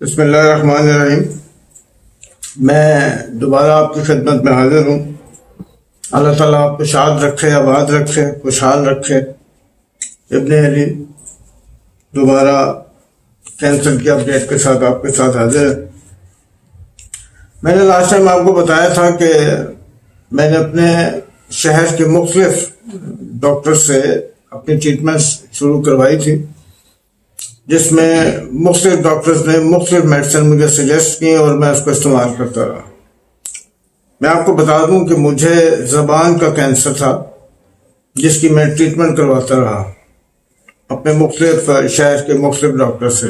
بسم اللہ الرحمن الرحیم۔ میں دوبارہ آپ کی خدمت میں حاضر ہوں۔ اللہ تعالیٰ آپ کو شاد رکھے، آباد رکھے، خوشحال رکھے۔ ابن علی دوبارہ کینسر کی اپڈیٹ کے ساتھ آپ کے ساتھ حاضر ہے۔ میں نے لاسٹ ٹائم آپ کو بتایا تھا کہ میں نے اپنے شہر کے مختلف ڈاکٹر سے اپنی ٹریٹمنٹ شروع کروائی تھی، جس میں مختلف ڈاکٹرز نے مختلف میڈیسن مجھے سجیسٹ کی اور میں اس کو استعمال کرتا رہا۔ میں آپ کو بتا دوں کہ مجھے زبان کا کینسر تھا، جس کی میں ٹریٹمنٹ کرواتا رہا اپنے مختلف شہر کے مختلف ڈاکٹر سے۔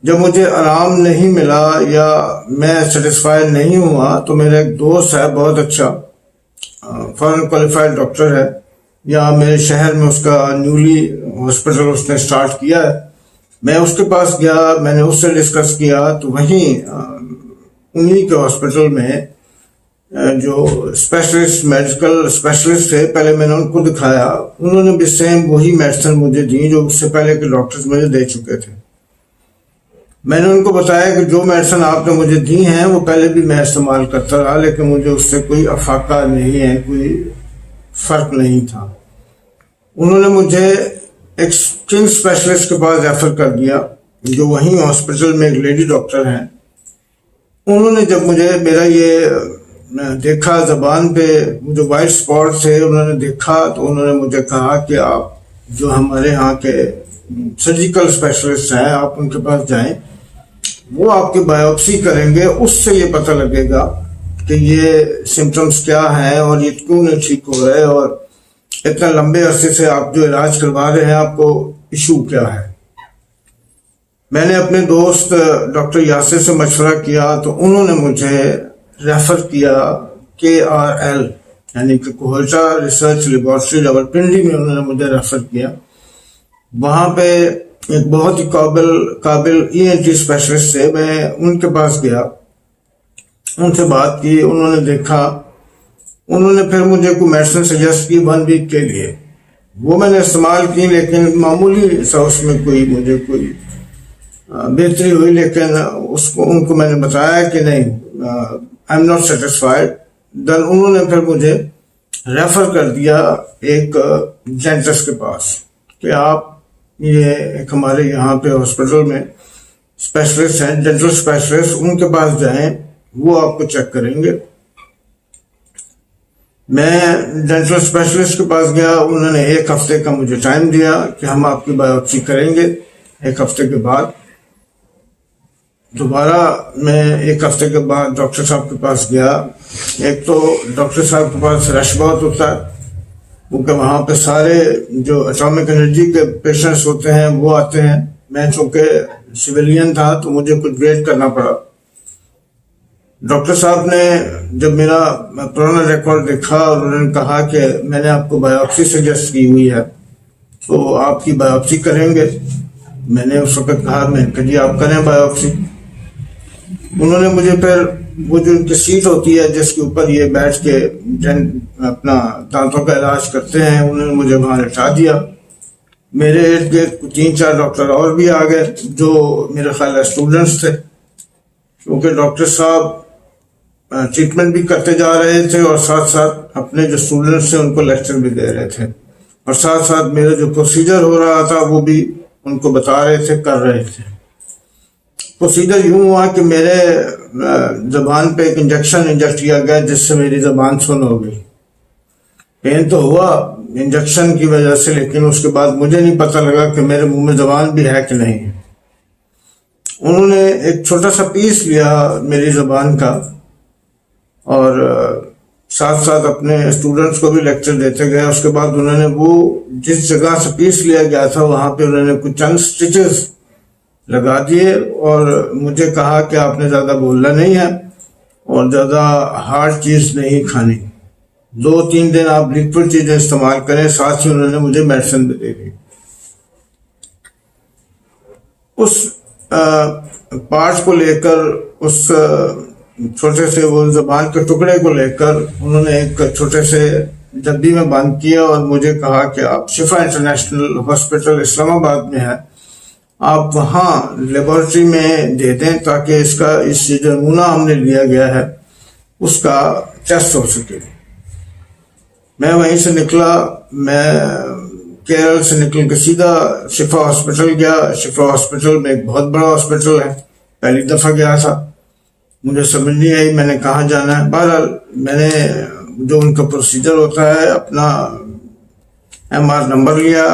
جب مجھے آرام نہیں ملا یا میں سیٹسفائی نہیں ہوا تو میرا ایک دوست ہے، بہت اچھا فارن کوالیفائڈ ڈاکٹر ہے، یا میرے شہر میں اس کا نیولی ہاسپٹل اس نے سٹارٹ کیا ہے۔ میں اس کے پاس گیا، میں نے اس سے ڈسکس کیا تو وہیں انہی کے ہاسپٹل میں جو اسپیشلسٹ میڈیکل اسپیشلسٹ تھے، پہلے میں نے ان کو دکھایا۔ انہوں نے بھی سیم وہی میڈیسن مجھے دی جو اس سے پہلے کے ڈاکٹرز مجھے دے چکے تھے۔ میں نے ان کو بتایا کہ جو میڈیسن آپ نے مجھے دی ہیں وہ پہلے بھی میں استعمال کرتا رہا، لیکن مجھے اس سے کوئی افاقہ نہیں ہے، کوئی فرق نہیں تھا۔ انہوں نے مجھے ایک اسکن اسپیشلسٹ کے پاس ریفر کر دیا، جو وہیں ہاسپٹل میں ایک لیڈی ڈاکٹر ہیں۔ انہوں نے جب مجھے میرا یہ دیکھا، زبان پہ جو وائٹ اسپاٹ تھے انہوں نے دیکھا، تو انہوں نے مجھے کہا کہ آپ جو ہمارے ہاں کے سرجیکل اسپیشلسٹ ہیں آپ ان کے پاس جائیں، وہ آپ کی بایوپسی کریں گے، اس سے یہ پتہ لگے گا کہ یہ سمٹمز کیا ہیں اور یہ کیوں نہیں ٹھیک ہو رہے، اور اتنا لمبے عرصے سے آپ جو علاج کروا رہے ہیں آپ کو ایشو کیا ہے۔ میں نے اپنے دوست ڈاکٹر یاسر سے مشورہ کیا تو انہوں نے مجھے ریفر کیا KRL یعنی کہ کوہلٹا ریسرچ لیبارٹری راولپنڈی میں انہوں نے مجھے ریفر کیا۔ وہاں پہ ایک بہت ہی قابل ENT اسپیشلسٹ تھے، میں ان کے پاس گیا، ان سے بات کی، انہوں نے دیکھا، انہوں نے پھر مجھے کوئی میڈیسن سجیسٹ کی 1 ویک کے لیے۔ وہ میں نے استعمال کی، لیکن معمولی سا اس میں مجھے کوئی بہتری ہوئی، لیکن ان کو میں نے بتایا کہ نہیں، آئی ایم ناٹ سیٹسفائڈ۔ دین انہوں نے پھر مجھے ریفر کر دیا ایک ڈینٹسٹ کے پاس کہ آپ یہ ایک ہمارے یہاں پہ ہاسپٹل میں اسپیشلسٹ ہیں، ڈینٹل اسپیشلسٹ، ان کے پاس جائیں، وہ آپ کو چیک کریں گے۔ میں ڈینٹل اسپیشلسٹ کے پاس گیا، انہوں نے 1 ہفتے کا مجھے ٹائم دیا کہ ہم آپ کی بایوپسی کریں گے۔ 1 ہفتے کے بعد دوبارہ میں 1 ہفتے کے بعد ڈاکٹر صاحب کے پاس گیا۔ ایک تو ڈاکٹر صاحب کے پاس رش بہت ہوتا ہے، کیونکہ وہاں پہ سارے جو اٹامک انرجی کے پیشنٹس ہوتے ہیں وہ آتے ہیں۔ میں چونکہ سویلین تھا تو مجھے کچھ ویٹ کرنا پڑا۔ ڈاکٹر صاحب نے جب میرا پرانا ریکارڈ دیکھا اور انہوں نے کہا کہ میں نے آپ کو بایوپسی سجیسٹ کی ہوئی ہے تو آپ کی بایوپسی کریں گے۔ میں نے اس وقت کہا کہ جی آپ کریں بایوپسی۔ انہوں نے مجھے پھر وہ جو ان کی سیٹ ہوتی ہے جس کے اوپر یہ بیٹھ کے اپنا دانتوں کا علاج کرتے ہیں، انہوں نے مجھے وہاں لٹا دیا۔ میرے ارد گرد 3-4 ڈاکٹر اور بھی آ گئے جو میرے خیال ہے اسٹوڈنٹس تھے، کیونکہ ڈاکٹر صاحب ٹریٹمنٹ بھی کرتے جا رہے تھے اور ساتھ ساتھ اپنے جو اسٹوڈنٹس تھے ان کو لیکچر بھی دے رہے تھے، اور ساتھ ساتھ میرا جو پروسیجر ہو رہا تھا وہ بھی ان کو بتا رہے تھے، کر رہے تھے۔ پروسیجر یوں ہوا کہ میرے زبان پہ ایک انجیکشن انجیکٹ کیا گیا جس سے میری زبان سن ہو گئی۔ پین تو ہوا انجیکشن کی وجہ سے، لیکن اس کے بعد مجھے نہیں پتہ لگا کہ میرے منہ میں زبان بھی ہے کہ نہیں۔ انہوں نے ایک چھوٹا سا پیس لیا میری زبان کا اور ساتھ ساتھ اپنے اسٹوڈنٹس کو بھی لیکچر دیتے گئے۔ اس کے بعد انہوں نے وہ جس جگہ سے پیس لیا گیا تھا وہاں پہ انہوں نے کچھ چند سٹچز لگا دیے اور مجھے کہا کہ آپ نے زیادہ بولنا نہیں ہے اور زیادہ ہارڈ چیز نہیں کھانی، 2-3 دن آپ لیکوڈ چیزیں استعمال کریں۔ ساتھ ہی انہوں نے مجھے میڈیسن بھی دے دی۔ اس پارٹ کو لے کر، اس چھوٹے سے وہ زبان کے ٹکڑے کو لے کر انہوں نے ایک چھوٹے سے ڈبی میں بند کیا اور مجھے کہا کہ آپ شفا انٹرنیشنل ہاسپٹل اسلام آباد میں ہے، آپ وہاں لیبارٹری میں دے دیں تاکہ اس کا جو نمونہ ہم نے لیا گیا ہے اس کا ٹیسٹ ہو سکے. میں وہیں سے نکلا، میں کیرل سے نکل کے سیدھا شفا ہاسپٹل گیا. شفا ہاسپٹل میں ایک بہت بڑا ہاسپٹل ہے، پہلی دفعہ گیا تھا، مجھے سمجھ نہیں آئی میں نے کہاں جانا ہے. بہرحال میں نے جو ان کا پروسیجر ہوتا ہے اپنا ایم آر نمبر لیا.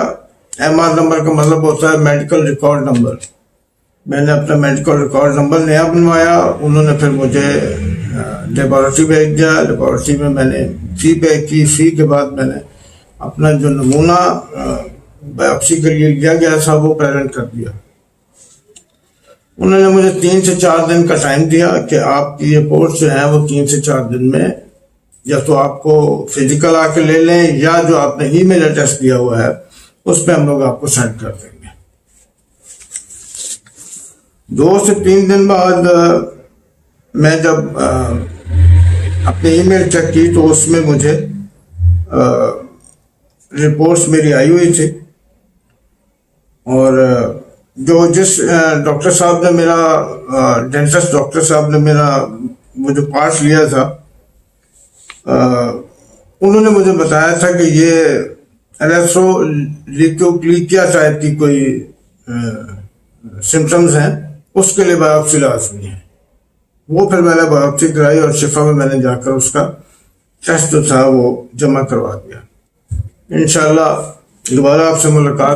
ایم آر نمبر کا مطلب ہوتا ہے میڈیکل ریکارڈ نمبر. میں نے اپنا میڈیکل ریکارڈ نمبر نیا بنوایا. انہوں نے پھر مجھے لیبارٹری بھیج دیا. لیبارٹری میں میں نے فی پے کی. فی کے بعد میں نے اپنا جو نمونہ بایوپسی کے لیے لیا گیا تھا وہ پیرنٹ کر دیا. انہوں نے مجھے 3 سے 4 دن کا ٹائم دیا کہ آپ کی رپورٹ جو ہیں وہ 3 سے 4 دن میں یا تو آپ کو فزیکل آ کے لے لیں یا جو آپ نے ای میل ایڈریس دیا ہوا ہے اس پہ ہم لوگ آپ کو سینڈ کر دیں گے. 2 سے 3 دن بعد میں جب اپنی ای میل چیک کی تو اس میں مجھے رپورٹس میری آئی ہوئی تھی، اور جس ڈاکٹر صاحب نے میرا ڈینٹسٹ ڈاکٹر صاحب نے میرا وہ جو پارٹ لیا تھا انہوں نے مجھے بتایا تھا کہ یہ اریتھرولیوکوپلیکیا ٹائپ کی کوئی سمٹمز ہیں، اس کے لیے بایوپسی لازمی ہے. وہ پھر میں نے بایوپسی کرائی اور شفا میں نے جا کر اس کا ٹیسٹ جو تھا وہ جمع کروا دیا. انشاءاللہ دوبارہ آپ سے ملاقات